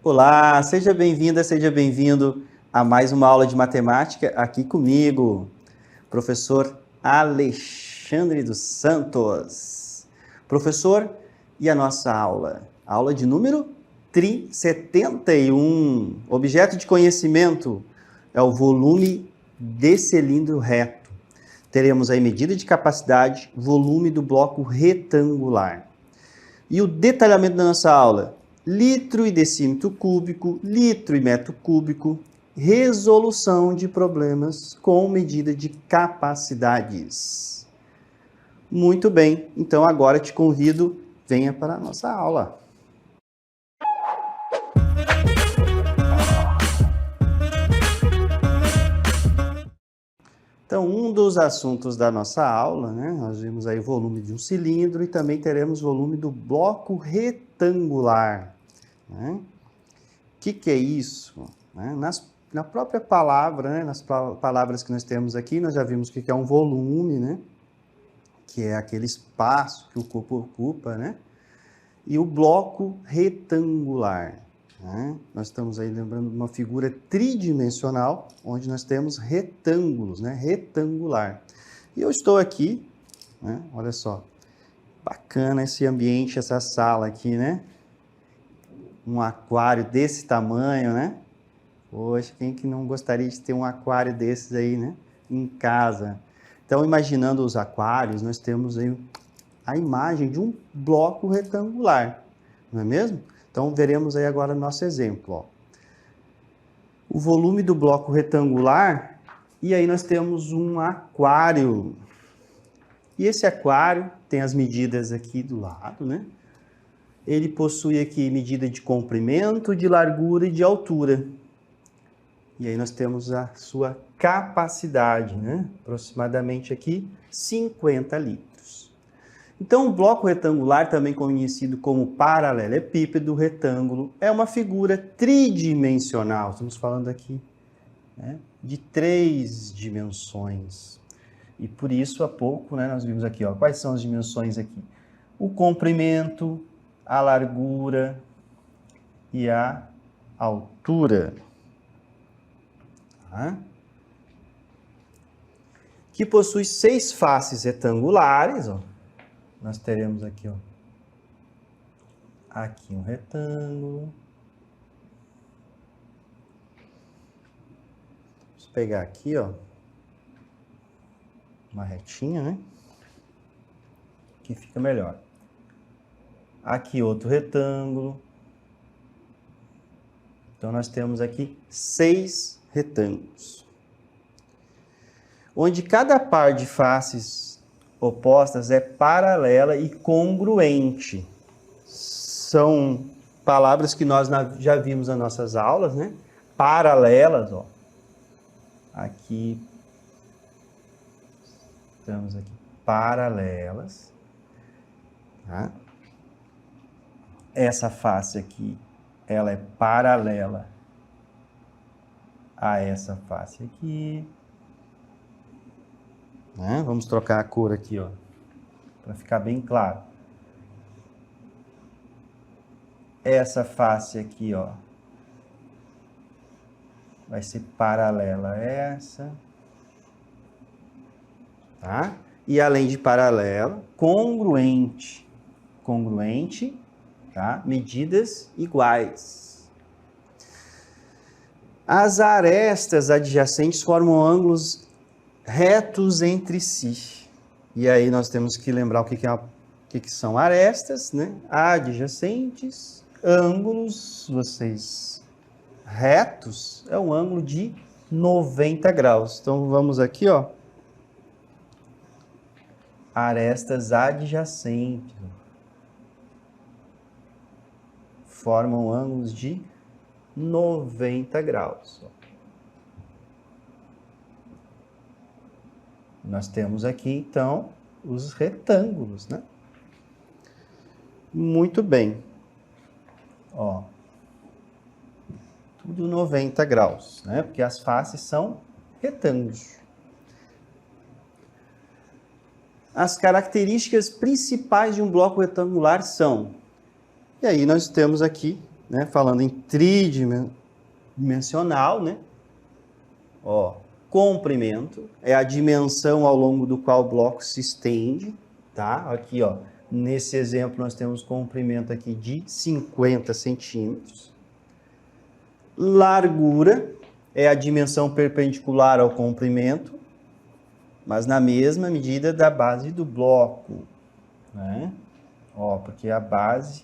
Olá, seja bem-vinda, seja bem-vindo a mais uma aula de matemática aqui comigo, professor Alexandre dos Santos. Professor, e a nossa aula? Aula de número 71. Objeto de conhecimento é o volume de cilindro reto. Teremos aí medida de capacidade, volume do bloco retangular. E o detalhamento da nossa aula? Litro e decímetro cúbico, litro e metro cúbico, resolução de problemas com medida de capacidades. Muito bem, então agora te convido, venha para a nossa aula. Então, um dos assuntos da nossa aula, né, nós vimos aí o volume de um cilindro e também teremos volume do bloco retangular. Né? O que é isso? Né? Na própria palavra, né, nas palavras que nós temos aqui, nós já vimos o que é um volume, né? Que é aquele espaço que o corpo ocupa, né? E o bloco retangular. Né? Nós estamos aí lembrando de uma figura tridimensional, onde nós temos retângulos, né? Retangular. E eu estou aqui, né? Olha só, bacana esse ambiente, essa sala aqui, né? Um aquário desse tamanho, né? Poxa, quem que não gostaria de ter um aquário desses aí, né? Em casa. Então, imaginando os aquários, nós temos aí a imagem de um bloco retangular, não é mesmo? Então, veremos aí agora o nosso exemplo. Ó. O volume do bloco retangular, e aí nós temos um aquário. E esse aquário tem as medidas aqui do lado, né? Ele possui aqui medida de comprimento, de largura e de altura. E aí nós temos a sua capacidade, né? Aproximadamente aqui 50 litros. Então, o bloco retangular, também conhecido como paralelepípedo retângulo, é uma figura tridimensional. Estamos falando aqui, né, de 3 dimensões. E por isso, há pouco, né, nós vimos aqui, ó, quais são as dimensões aqui? O comprimento, a largura e a altura. Tá? Que possui 6 faces retangulares, ó. Nós teremos aqui, ó, aqui um retângulo. Vamos pegar aqui, ó, uma retinha, né? Que fica melhor. Aqui outro retângulo. Então, nós temos aqui 6 retângulos. Onde cada par de faces opostas é paralela e congruente. São palavras que nós já vimos nas nossas aulas, né? Paralelas, ó. Aqui, estamos aqui, paralelas. Tá? Essa face aqui, ela é paralela a essa face aqui. Né? Vamos trocar a cor aqui, ó, para ficar bem claro. Essa face aqui, ó, vai ser paralela a essa. Tá? E além de paralela, congruente. Congruente, tá? Medidas iguais. As arestas adjacentes formam ângulos retos entre si. E aí nós temos que lembrar o que são arestas, né? Adjacentes, ângulos, vocês, retos, é um ângulo de 90 graus. Então vamos aqui, ó, arestas adjacentes. Formam ângulos de 90 graus. Nós temos aqui, então, os retângulos, né? Muito bem. Ó, tudo 90 graus, né? Porque as faces são retângulos. as características principais de um bloco retangular são... E aí nós temos aqui, né, falando em tridimensional, né? Ó, comprimento é a dimensão ao longo do qual o bloco se estende, tá? Aqui, ó, nesse exemplo nós temos comprimento aqui de 50 centímetros. Largura é a dimensão perpendicular ao comprimento, mas na mesma medida da base do bloco, né? Ó, porque a base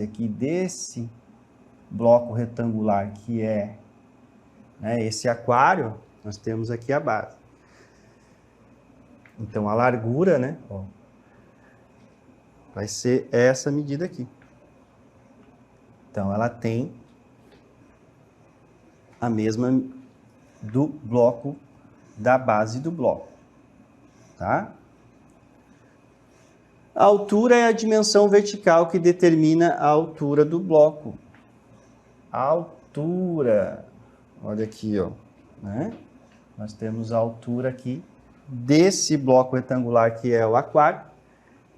aqui desse bloco retangular, que é, né, esse aquário, nós temos aqui a base. Então, a largura, né, ó, vai ser essa medida aqui. Então, ela tem a mesma do bloco, da base do bloco, tá? A altura é a dimensão vertical que determina a altura do bloco. A altura, olha aqui, ó, né? Nós temos a altura aqui desse bloco retangular que é o aquário,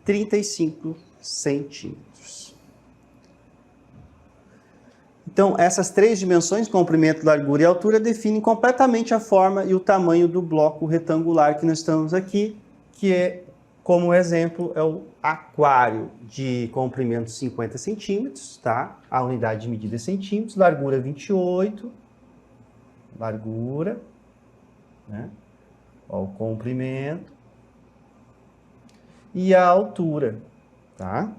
35 centímetros. Então, essas três dimensões, comprimento, largura e altura, definem completamente a forma e o tamanho do bloco retangular que nós estamos aqui, que é, como exemplo, é o aquário de comprimento 50 centímetros, tá? A unidade de medida é centímetros, largura 28, largura, né? Ó, o comprimento e a altura, tá?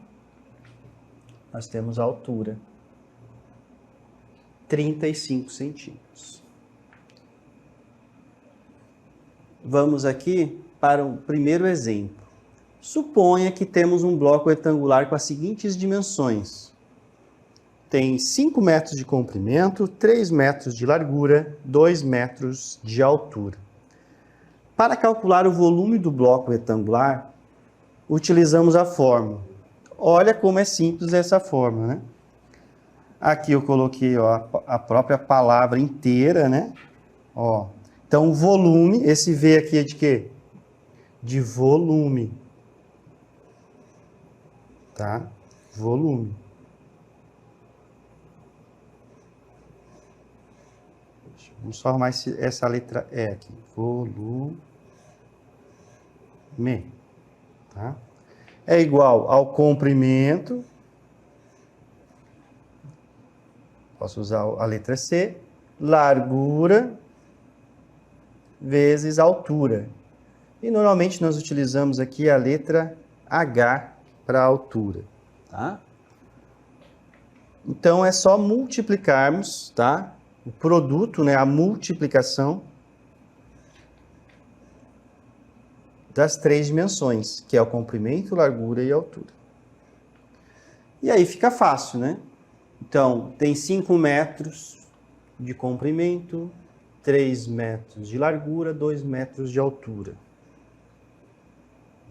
Nós temos a altura, 35 centímetros. Vamos aqui para o primeiro exemplo. Suponha que temos um bloco retangular com as seguintes dimensões. Tem 5 metros de comprimento, 3 metros de largura, 2 metros de altura. Para calcular o volume do bloco retangular, utilizamos a fórmula. Olha como é simples essa fórmula, né? Aqui eu coloquei, ó, a própria palavra inteira, né? Ó, então, o volume, esse V aqui é de quê? De volume. Tá? Volume. Vamos só arrumar essa letra E aqui. Volume. Tá? É igual ao comprimento. Posso usar a letra C. Largura vezes altura. E normalmente nós utilizamos aqui a letra H para altura, tá? Então é só multiplicarmos, tá? O produto, né, a multiplicação das três dimensões, que é o comprimento, largura e altura. E aí fica fácil, né? Então, tem 5 metros de comprimento, 3 metros de largura, 2 metros de altura.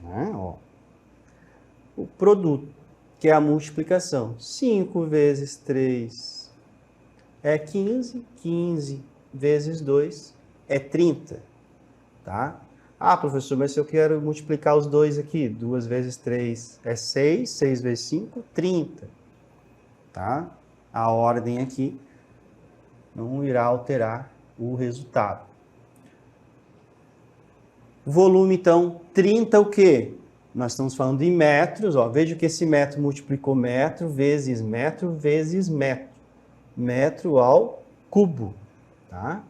Né? Ó. O produto, que é a multiplicação. 5 vezes 3 é 15, 15 vezes 2 é 30. Tá? Ah, professor, mas se eu quero multiplicar os dois aqui, 2 vezes 3 é 6, 6 vezes 5, 30. Tá? A ordem aqui não irá alterar o resultado. Volume, então, 30 o quê? Nós estamos falando de metros, ó. Veja que esse metro multiplicou metro vezes metro vezes metro. Metro ao cubo, tá?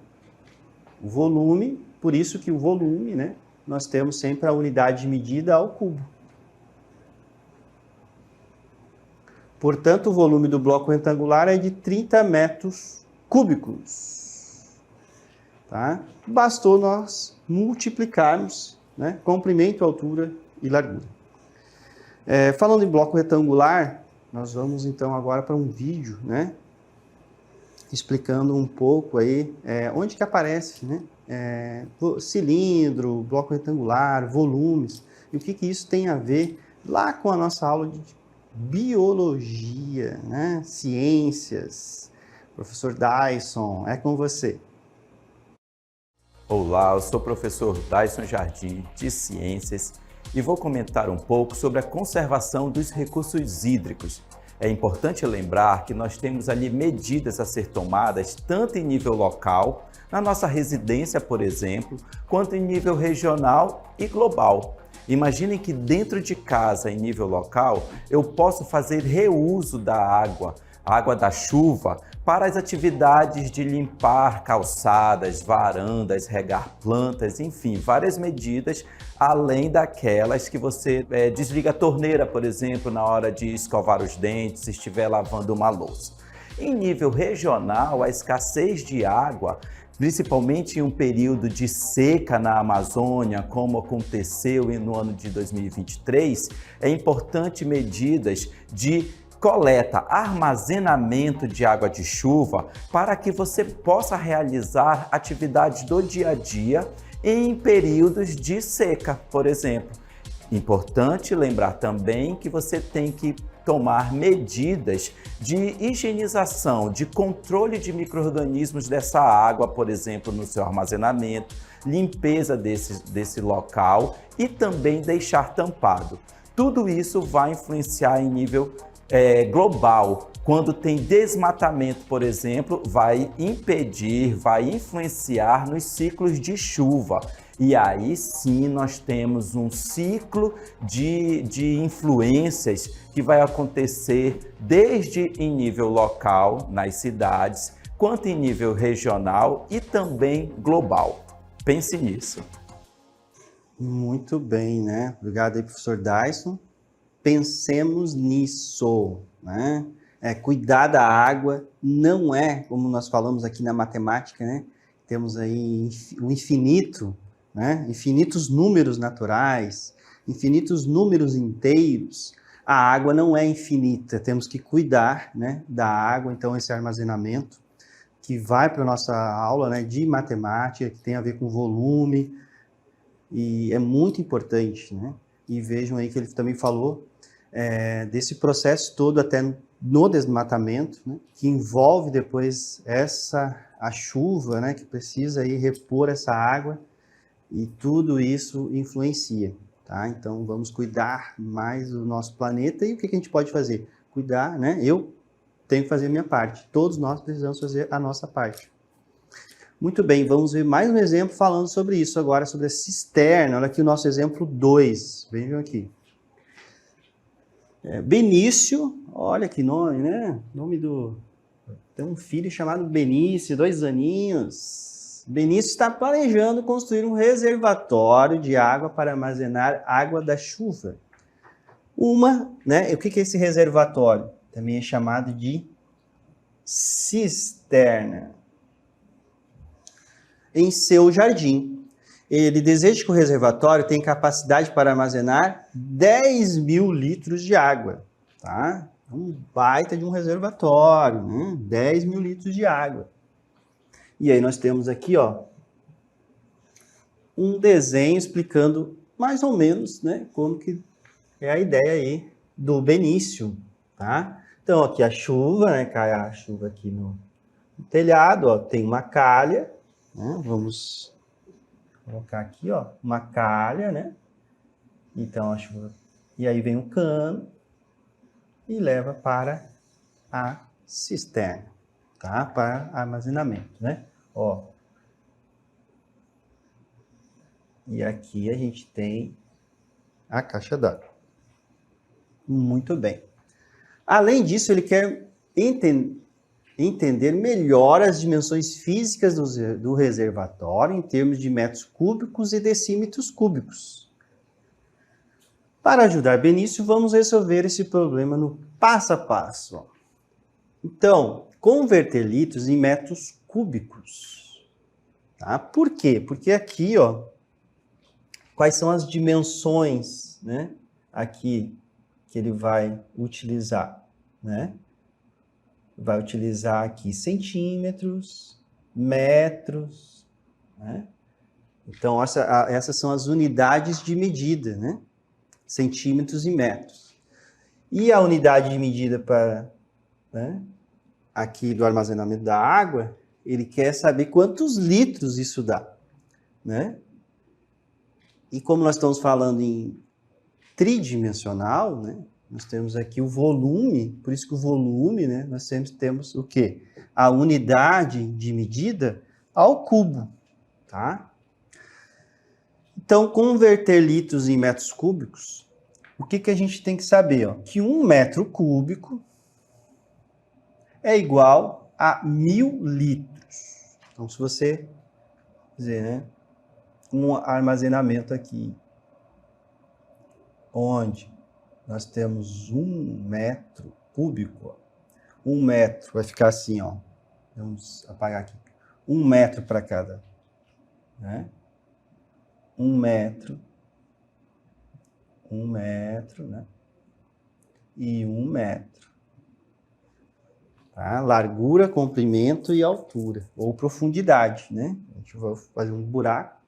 O volume, por isso que o volume, né? Nós temos sempre a unidade de medida ao cubo. Portanto, o volume do bloco retangular é de 30 metros cúbicos. Tá? Bastou nós multiplicarmos, né, comprimento, altura e largura. Falando em bloco retangular, nós vamos então agora para um vídeo, né, explicando um pouco aí onde que aparece, né, cilindro, bloco retangular, volumes, e o que que isso tem a ver lá com a nossa aula de biologia, né, ciências. Professor Dyson, é com você. Olá, eu sou o professor Dyson Jardim, de Ciências, e vou comentar um pouco sobre a conservação dos recursos hídricos. É importante lembrar que nós temos ali medidas a ser tomadas tanto em nível local, na nossa residência, por exemplo, quanto em nível regional e global. Imaginem que dentro de casa, em nível local, eu posso fazer reuso da água da chuva, para as atividades de limpar calçadas, varandas, regar plantas, enfim, várias medidas, além daquelas que você desliga a torneira, por exemplo, na hora de escovar os dentes, se estiver lavando uma louça. Em nível regional, a escassez de água, principalmente em um período de seca na Amazônia, como aconteceu no ano de 2023, é importante medidas de coleta, armazenamento de água de chuva para que você possa realizar atividades do dia a dia em períodos de seca, por exemplo. Importante lembrar também que você tem que tomar medidas de higienização, de controle de micro-organismos dessa água, por exemplo, no seu armazenamento, limpeza desse local e também deixar tampado. Tudo isso vai influenciar em nível global. Quando tem desmatamento, por exemplo, vai impedir, vai influenciar nos ciclos de chuva. E aí sim nós temos um ciclo de influências que vai acontecer desde em nível local, nas cidades, quanto em nível regional e também global. Pense nisso. Muito bem, né? Obrigado aí, professor Dyson. Pensemos nisso, né? Cuidar da água não é, como nós falamos aqui na matemática, né? Temos aí o infinito, né? Infinitos números naturais, infinitos números inteiros. A água não é infinita, temos que cuidar, né, da água, então esse armazenamento que vai para a nossa aula, né, de matemática, que tem a ver com volume, e é muito importante, né? E vejam aí que ele também falou desse processo todo até no desmatamento, né, que envolve depois a chuva, né, que precisa aí repor essa água, e tudo isso influencia, tá? Então vamos cuidar mais do nosso planeta. E o que a gente pode fazer? Cuidar, né? Eu tenho que fazer a minha parte, todos nós precisamos fazer a nossa parte. Muito bem, vamos ver mais um exemplo falando sobre isso agora, sobre a cisterna. Olha aqui o nosso exemplo 2, vejam aqui. Benício, olha que nome, né? Tem um filho chamado Benício, 2 aninhos. Benício está planejando construir um reservatório de água para armazenar água da chuva. Né? O que é esse reservatório? Também é chamado de cisterna. Em seu jardim. Ele deseja que o reservatório tenha capacidade para armazenar 10 mil litros de água, tá? Um baita de um reservatório, né? 10 mil litros de água. E aí nós temos aqui, ó, um desenho explicando mais ou menos, né, como que é a ideia aí do Benício, tá? Então aqui a chuva, né, cai a chuva aqui no telhado, ó, tem uma calha, né? Vamos colocar aqui, ó, uma calha, né? Então a chuva, e aí vem um cano e leva para a cisterna, tá? Para armazenamento, né? Ó. E aqui a gente tem a caixa d'água. Muito bem. Além disso, ele quer entender melhor as dimensões físicas do reservatório em termos de metros cúbicos e decímetros cúbicos. Para ajudar Benício, vamos resolver esse problema no passo a passo. Então, converter litros em metros cúbicos. Tá? Por quê? Porque aqui, ó, quais são as dimensões, né, aqui que ele vai utilizar, né? Vai utilizar aqui centímetros, metros, né? Então, essas são as unidades de medida, né? Centímetros e metros. E a unidade de medida para, né, aqui do armazenamento da água, ele quer saber quantos litros isso dá, né? E como nós estamos falando em tridimensional, né? Nós temos aqui o volume, por isso que o volume, né? Nós sempre temos o quê? A unidade de medida ao cubo, tá? Então, converter litros em metros cúbicos, o que a gente tem que saber? Ó? Que 1 metro cúbico é igual a 1000 litros. Então, se você dizer, né? Um armazenamento aqui, onde nós temos 1 metro cúbico, ó. 1 metro vai ficar assim, ó. Vamos apagar aqui. 1 metro para cada, né? 1 metro, né? E 1 metro. Tá? Largura, comprimento e altura, ou profundidade, né? A gente vai fazer um buraco,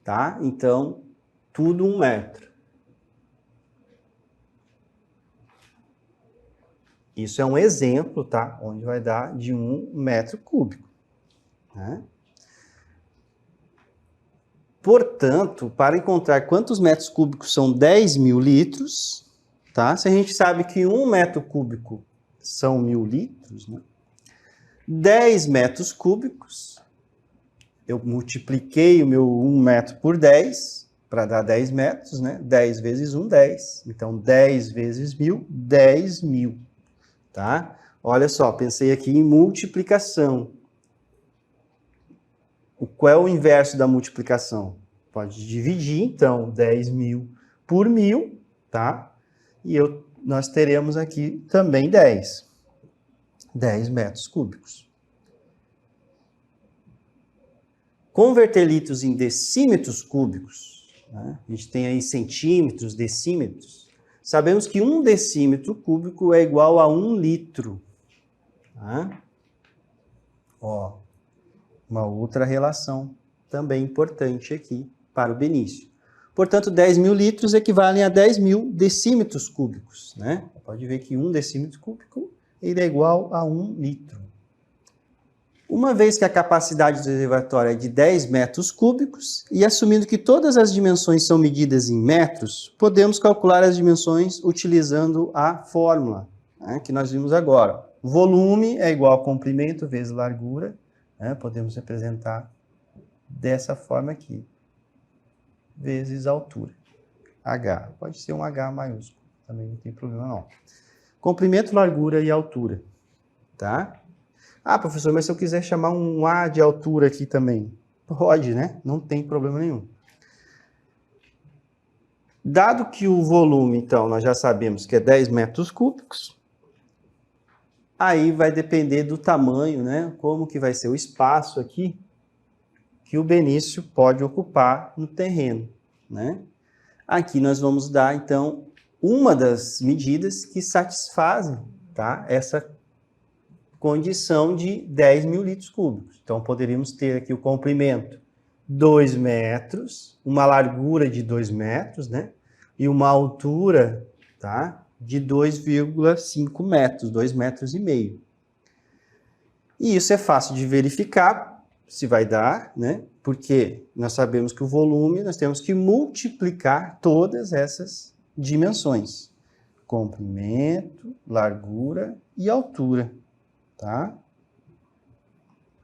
tá? Então, tudo 1 metro. Isso é um exemplo, tá? Onde vai dar de 1 metro cúbico, né? Portanto, para encontrar quantos metros cúbicos são 10.000 litros, tá? Se a gente sabe que 1 metro cúbico são 1000 litros, né? 10 metros cúbicos, eu multipliquei o meu 1 metro por 10, para dar 10 metros, né? 10 vezes 1, 10. Então, 10 vezes 1000, 10.000, tá? Olha só, pensei aqui em multiplicação. Qual é o inverso da multiplicação? Pode dividir, então, 10.000 por 1000, tá? E nós teremos aqui também 10 metros cúbicos. Converter litros em decímetros cúbicos, né? A gente tem aí centímetros, decímetros. Sabemos que 1 decímetro cúbico é igual a 1 litro. Tá? Ó, uma outra relação também importante aqui para o Benício. Portanto, 10.000 litros equivalem a 10.000 decímetros cúbicos, né? Pode ver que 1 decímetro cúbico ele é igual a 1 litro. Uma vez que a capacidade do reservatório é de 10 metros cúbicos, e assumindo que todas as dimensões são medidas em metros, podemos calcular as dimensões utilizando a fórmula, né, que nós vimos agora. Volume é igual a comprimento vezes largura, né, podemos representar dessa forma aqui, vezes altura. H, pode ser um H maiúsculo, também não tem problema não. Comprimento, largura e altura, tá? Ah, professor, mas se eu quiser chamar um A de altura aqui também, pode, né? Não tem problema nenhum. Dado que o volume, então, nós já sabemos que é 10 metros cúbicos, aí vai depender do tamanho, né? Como que vai ser o espaço aqui que o Benício pode ocupar no terreno, né? Aqui nós vamos dar, então, uma das medidas que satisfazem, tá? Essa condição de 10.000 litros cúbicos. Então, poderíamos ter aqui o comprimento 2 metros, uma largura de 2 metros, né? E uma altura, tá? De 2,5 metros, 2,5 metros. E isso é fácil de verificar se vai dar, né? Porque nós sabemos que o volume, nós temos que multiplicar todas essas dimensões. Comprimento, largura e altura. Tá?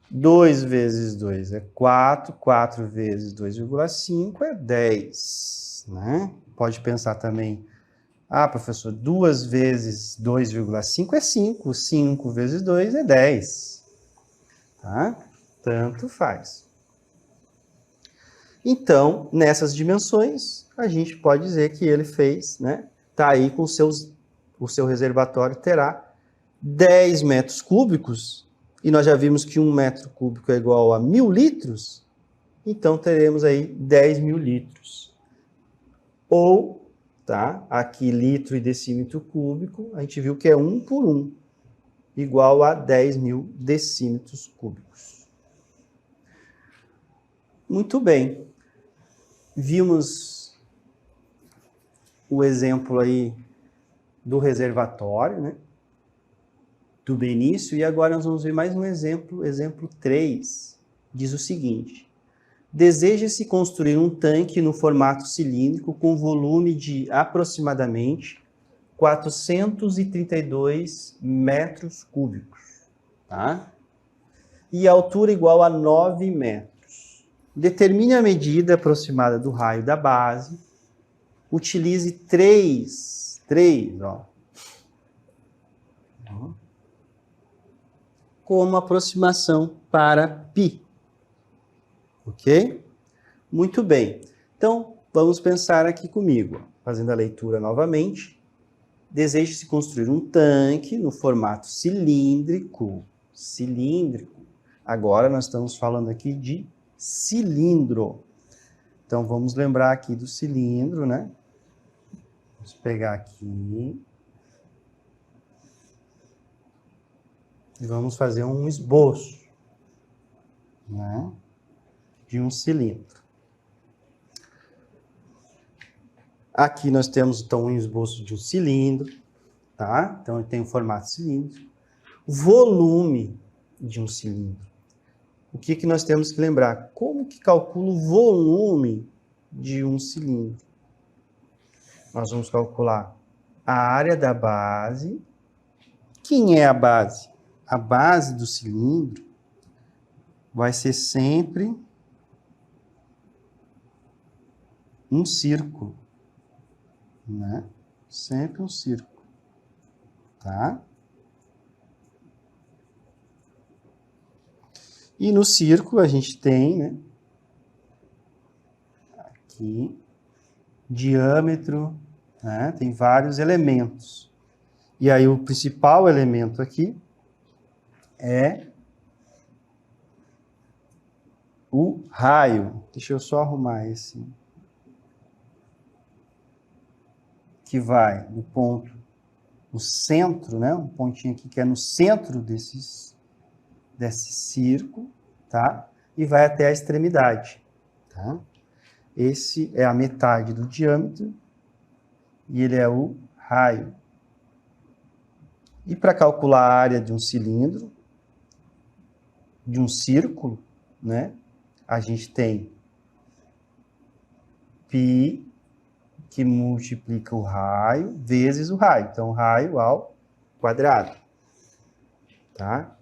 2 vezes 2 é 4, 4 vezes 2,5 é 10, né? Pode pensar também, ah, professor, 2 vezes 2,5 é 5, 5 vezes 2 é 10, tá? Tanto faz. Então, nessas dimensões, a gente pode dizer que ele fez, né? Tá aí com o seu reservatório terá 10 metros cúbicos, e nós já vimos que 1 metro cúbico é igual a 1000 litros, então teremos aí 10.000 litros. Ou, tá, aqui litro e decímetro cúbico, a gente viu que é 1 por 1, igual a 10.000 decímetros cúbicos. Muito bem. Vimos o exemplo aí do reservatório, né? Do Benício, e agora nós vamos ver mais um exemplo, exemplo 3, diz o seguinte: Deseja-se construir um tanque no formato cilíndrico com volume de aproximadamente 432 metros cúbicos, tá? E altura igual a 9 metros. Determine a medida aproximada do raio da base. Utilize 3, ó, como aproximação para π. Ok? Muito bem. Então, vamos pensar aqui comigo. Fazendo a leitura novamente. Deseja-se construir um tanque no formato cilíndrico. Cilíndrico. Agora nós estamos falando aqui de cilindro. Então, vamos lembrar aqui do cilindro, né? Vamos pegar aqui. E vamos fazer um esboço, né, de um cilindro. Aqui nós temos, então, um esboço de um cilindro, tá? Então, ele tem um formato cilíndrico. Volume de um cilindro. O que que nós temos que lembrar? Como que calcula o volume de um cilindro? Nós vamos calcular a área da base. Quem é a base? A base do cilindro vai ser sempre um círculo, né? Sempre um círculo, tá? E no círculo a gente tem, né, aqui, diâmetro, né? Tem vários elementos. E aí o principal elemento aqui é o raio. Deixa eu só arrumar esse. Que vai no ponto, no centro, né? Um pontinho aqui que é no centro desse círculo, tá? E vai até a extremidade, tá? Esse é a metade do diâmetro e ele é o raio. E para calcular a área de um cilindro, de um círculo, né? A gente tem π, que multiplica o raio, vezes o raio. Então, raio ao quadrado, tá?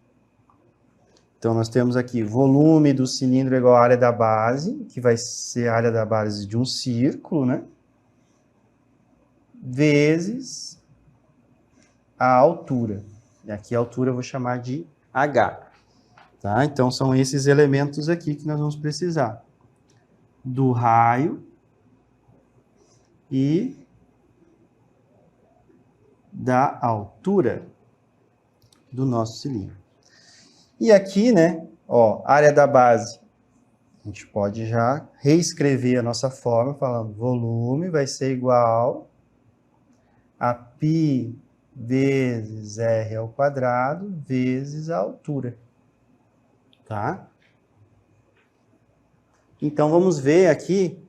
Então, nós temos aqui volume do cilindro igual à área da base, que vai ser a área da base de um círculo, né? Vezes a altura. E aqui a altura eu vou chamar de H. Tá? Então, são esses elementos aqui que nós vamos precisar. Do raio e da altura do nosso cilindro. E aqui, né, ó, área da base. A gente pode já reescrever a nossa forma falando volume vai ser igual a π vezes r ao quadrado vezes a altura. Tá? Então, vamos ver aqui,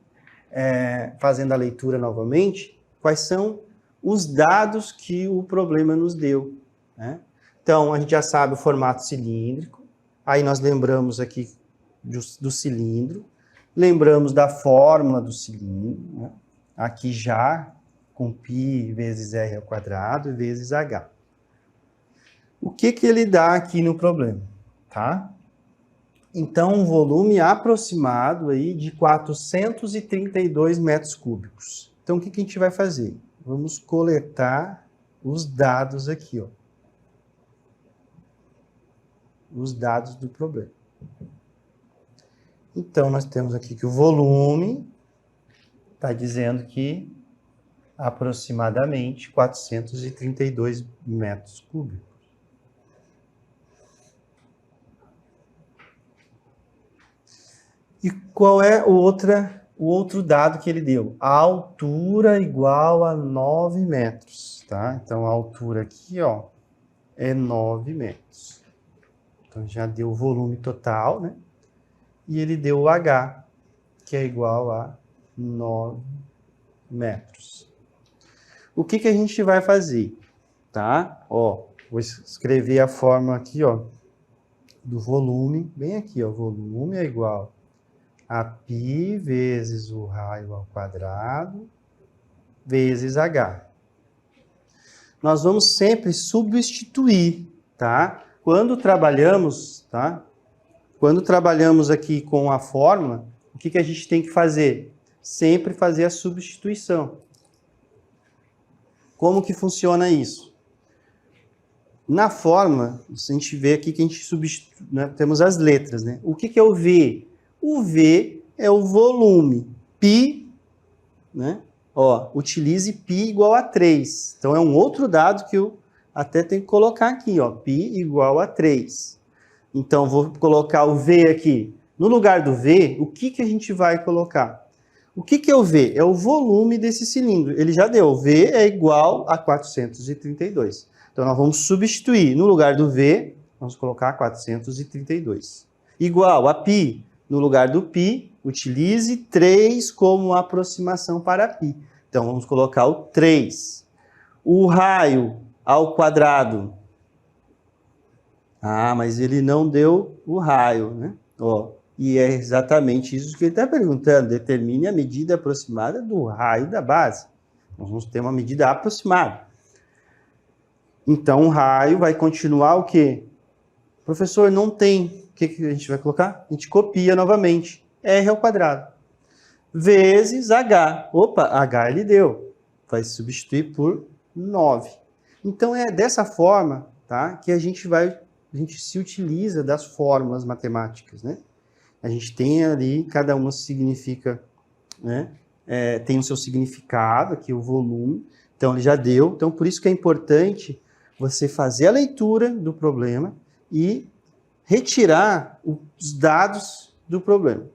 fazendo a leitura novamente, quais são os dados que o problema nos deu, né? Então, a gente já sabe o formato cilíndrico, aí nós lembramos aqui do cilindro, lembramos da fórmula do cilindro, né? Aqui já com π vezes r ao quadrado vezes h. O que que ele dá aqui no problema, tá? Então, um volume aproximado aí de 432 metros cúbicos. Então, o que que a gente vai fazer? Vamos coletar os dados aqui, ó. Os dados do problema. Então, nós temos aqui que o volume está dizendo que aproximadamente 432 metros cúbicos. E qual é o outro dado que ele deu? A altura igual a 9 metros, tá? Então, a altura aqui, ó, é 9 metros. Então, já deu o volume total, né? E ele deu o H, que é igual a 9 metros. O que que a gente vai fazer, tá? Ó, vou escrever a fórmula aqui, ó, do volume, bem aqui, ó, volume é igual a π vezes o raio ao quadrado vezes h. Nós vamos sempre substituir, tá? Quando trabalhamos aqui com a fórmula, o que a gente tem que fazer? Sempre fazer a substituição. Como que funciona isso? Na fórmula, a gente vê aqui que a gente substitui, né, temos as letras, né? O que é o V? O V é o volume. π, né? Ó, utilize π igual a 3. Então, é um outro dado que eu até tenho que colocar aqui, ó. π igual a 3. Então, vou colocar o V aqui. No lugar do V, o que a gente vai colocar? O que é o V? É o volume desse cilindro. Ele já deu. O V é igual a 432. Então, nós vamos substituir. No lugar do V, vamos colocar 432. Igual a π. No lugar do π, utilize 3 como aproximação para π. Então, vamos colocar o 3. O raio ao quadrado. Ah, mas ele não deu o raio, né? Ó, e é exatamente isso que ele está perguntando. Determine a medida aproximada do raio da base. Nós vamos ter uma medida aproximada. Então, o raio vai continuar o quê? Professor, não tem. O que a gente vai colocar? A gente copia novamente. R ao quadrado. Vezes H. Opa, H ele deu. Vai substituir por 9. Então, é dessa forma, tá, que a gente se utiliza das fórmulas matemáticas, né? A gente tem ali, cada uma significa, né? Tem o seu significado, aqui o volume. Então, ele já deu. Então, por isso que é importante você fazer a leitura do problema e retirar os dados do problema.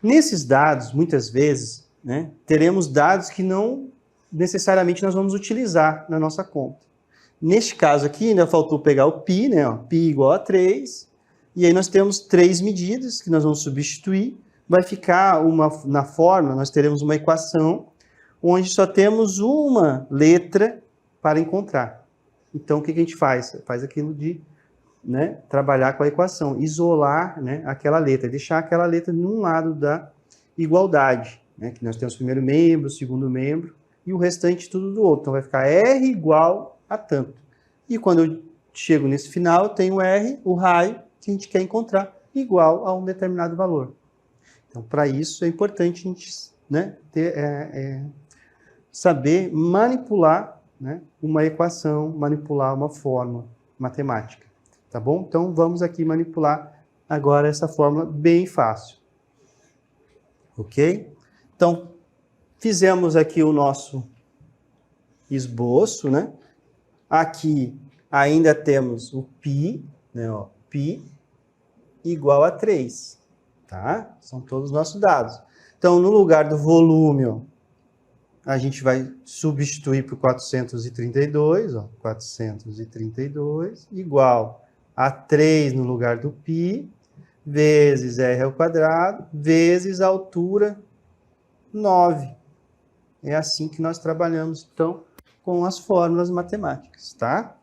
Nesses dados, muitas vezes, né, teremos dados que não necessariamente nós vamos utilizar na nossa conta. Neste caso aqui, ainda faltou pegar o π, né? Ó, π igual a 3, e aí nós temos 3 medidas que nós vamos substituir. Vai ficar na fórmula, nós teremos uma equação onde só temos uma letra para encontrar. Então, o que a gente faz? Faz aquilo de, né, trabalhar com a equação, isolar, né, aquela letra, deixar aquela letra num lado da igualdade, né, que nós temos o primeiro membro, o segundo membro, e o restante tudo do outro. Então, vai ficar R igual a tanto. E quando eu chego nesse final, eu tenho R, o raio, que a gente quer encontrar, igual a um determinado valor. Então, para isso, é importante a gente, né, saber manipular, né, uma equação, manipular uma fórmula matemática. Tá bom? Então, vamos aqui manipular agora essa fórmula bem fácil. Ok? Então, fizemos aqui o nosso esboço, né? Aqui ainda temos o π, né? Ó, π igual a 3, tá? São todos os nossos dados. Então, no lugar do volume, ó, a gente vai substituir por 432, ó, 432 igual a 3 no lugar do π, vezes R ao quadrado, vezes a altura 9. É assim que nós trabalhamos, então, com as fórmulas matemáticas, tá?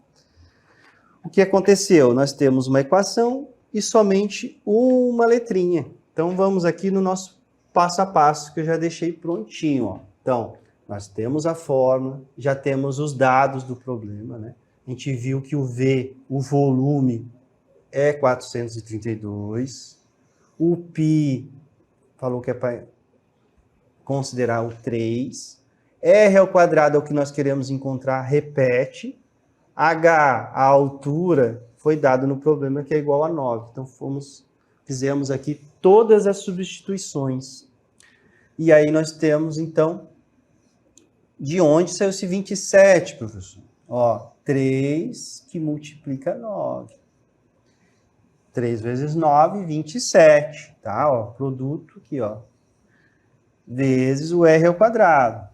O que aconteceu? Nós temos uma equação e somente uma letrinha. Então, vamos aqui no nosso passo a passo, que eu já deixei prontinho, ó. Então, nós temos a fórmula, já temos os dados do problema, né? A gente viu que o V, o volume, é 432. O π falou que é para considerar o 3. R ao quadrado é o que nós queremos encontrar, repete. H, a altura, foi dado no problema que é igual a 9. Então, fizemos aqui todas as substituições. E aí nós temos, então, de onde saiu esse 27, professor? Ó, 3 que multiplica 9. 3 vezes 9, 27, tá? Ó, produto aqui, ó. Vezes o R ao quadrado.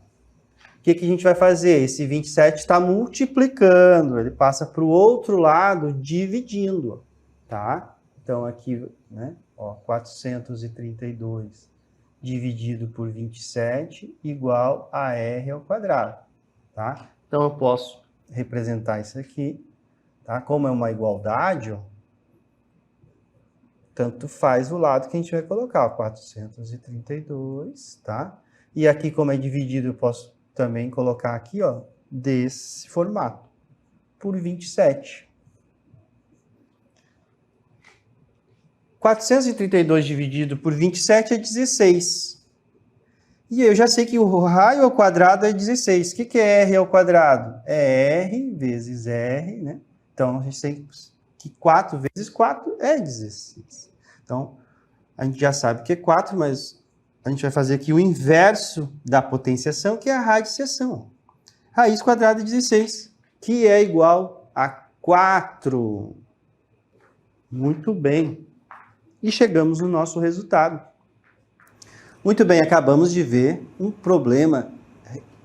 O que a gente vai fazer? Esse 27 está multiplicando, ele passa para o outro lado dividindo, tá? Então, aqui, né? Ó, 432 dividido por 27 igual a R ao quadrado, tá? Então, eu posso representar isso aqui, tá? Como é uma igualdade, ó, tanto faz o lado que a gente vai colocar, 432, tá? E aqui, como é dividido, eu posso também colocar aqui, ó, desse formato, por 27. 432 dividido por 27 é 16. E eu já sei que o raio ao quadrado é 16. O que é R ao quadrado? É R vezes R, né? Então, a gente tem que 4 vezes 4 é 16. Então, a gente já sabe que é 4, mas a gente vai fazer aqui o inverso da potenciação, que é a radiciação. Raiz quadrada de 16, que é igual a 4. Muito bem. E chegamos no nosso resultado. Muito bem, acabamos de ver um problema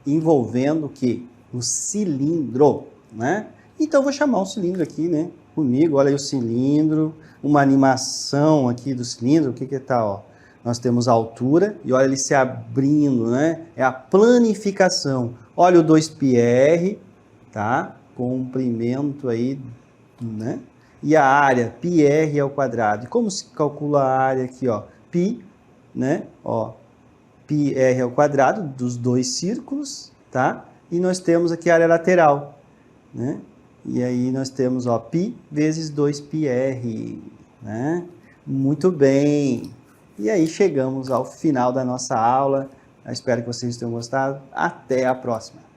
envolvendo o quê? O cilindro, né? Então, vou chamar o cilindro aqui, né? Comigo, olha aí o cilindro, uma animação aqui do cilindro, o que que tá, ó? Nós temos a altura e olha ele se abrindo, né? É a planificação. Olha o 2πr, tá? Comprimento aí, né? E a área, πr ao quadrado. E como se calcula a área aqui, ó? Π, né? Ó, πr ao quadrado dos dois círculos, tá? E nós temos aqui a área lateral, né? E aí nós temos, ó, π vezes 2πr, né? Muito bem. E aí chegamos ao final da nossa aula. Eu espero que vocês tenham gostado. Até a próxima.